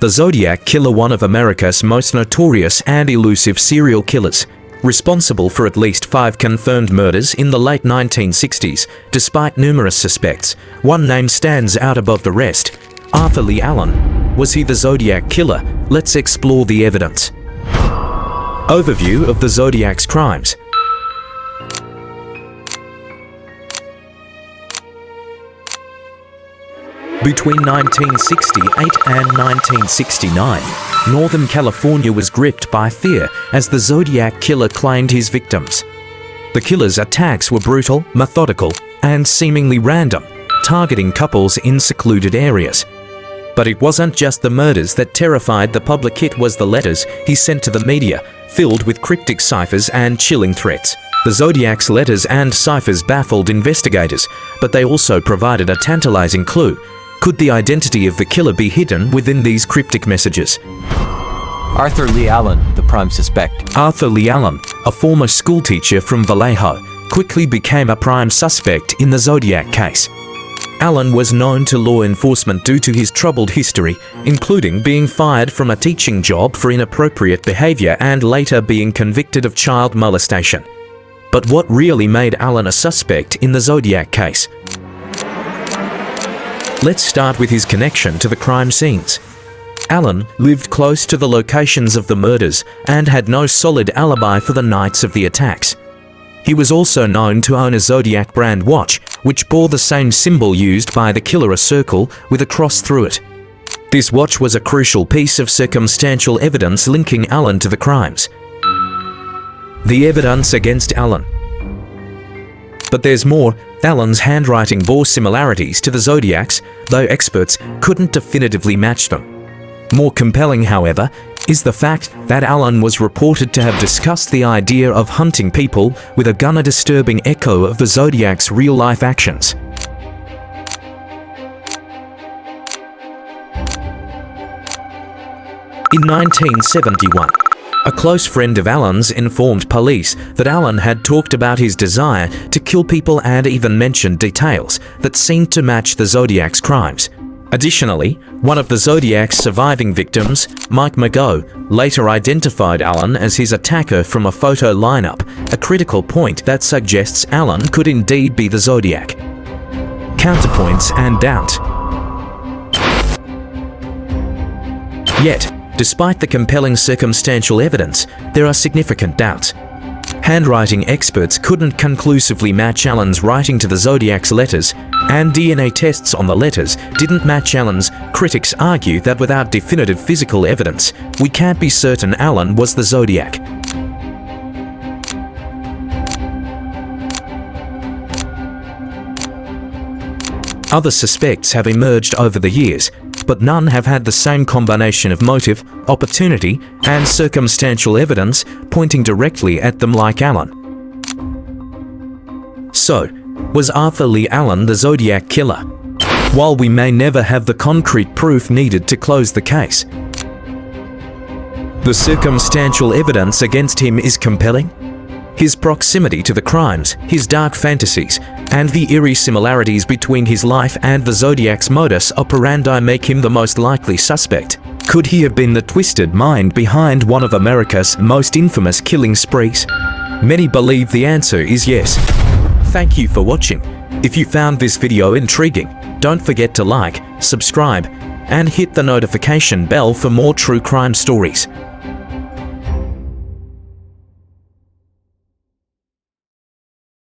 The Zodiac Killer, one of America's most notorious and elusive serial killers, responsible for at least 5 confirmed murders in the late 1960s. Despite numerous suspects, one name stands out above the rest: Arthur Leigh Allen. Was he the Zodiac Killer? Let's explore the evidence. Overview of the Zodiac's crimes. Between 1968 and 1969, Northern California was gripped by fear as the Zodiac Killer claimed his victims. The killer's attacks were brutal, methodical, and seemingly random, targeting couples in secluded areas. But it wasn't just the murders that terrified the public, it was the letters he sent to the media, filled with cryptic ciphers and chilling threats. The Zodiac's letters and ciphers baffled investigators, but they also provided a tantalizing clue. Could the identity of the killer be hidden within these cryptic messages? Arthur Leigh Allen, the prime suspect. Arthur Leigh Allen, a former schoolteacher from Vallejo, quickly became a prime suspect in the Zodiac case. Allen was known to law enforcement due to his troubled history, including being fired from a teaching job for inappropriate behavior and later being convicted of child molestation. But what really made Allen a suspect in the Zodiac case? Let's start with his connection to the crime scenes. Allen lived close to the locations of the murders and had no solid alibi for the nights of the attacks. He was also known to own a Zodiac brand watch, which bore the same symbol used by the killer, a circle with a cross through it. This watch was a crucial piece of circumstantial evidence linking Allen to the crimes. The evidence against Allen. But there's more. Allen's handwriting bore similarities to the Zodiac's, though experts couldn't definitively match them. More compelling, however, is the fact that Allen was reported to have discussed the idea of hunting people with a gun, a disturbing echo of the Zodiac's real-life actions. In 1971, a close friend of Allen's informed police that Allen had talked about his desire to kill people and even mentioned details that seemed to match the Zodiac's crimes. Additionally, one of the Zodiac's surviving victims, Mike Mago, later identified Allen as his attacker from a photo lineup, a critical point that suggests Allen could indeed be the Zodiac. Counterpoints and doubt. Yet, despite the compelling circumstantial evidence, there are significant doubts. Handwriting experts couldn't conclusively match Allen's writing to the Zodiac's letters, and DNA tests on the letters didn't match Allen's. Critics argue that without definitive physical evidence, we can't be certain Allen was the Zodiac. Other suspects have emerged over the years, but none have had the same combination of motive, opportunity, and circumstantial evidence pointing directly at them like Allen. So, was Arthur Leigh Allen the Zodiac Killer? While we may never have the concrete proof needed to close the case, the circumstantial evidence against him is compelling. His proximity to the crimes, his dark fantasies, and the eerie similarities between his life and the Zodiac's modus operandi make him the most likely suspect. Could he have been the twisted mind behind one of America's most infamous killing sprees? Many believe the answer is yes. Thank you for watching. If you found this video intriguing, don't forget to like, subscribe, and hit the notification bell for more true crime stories.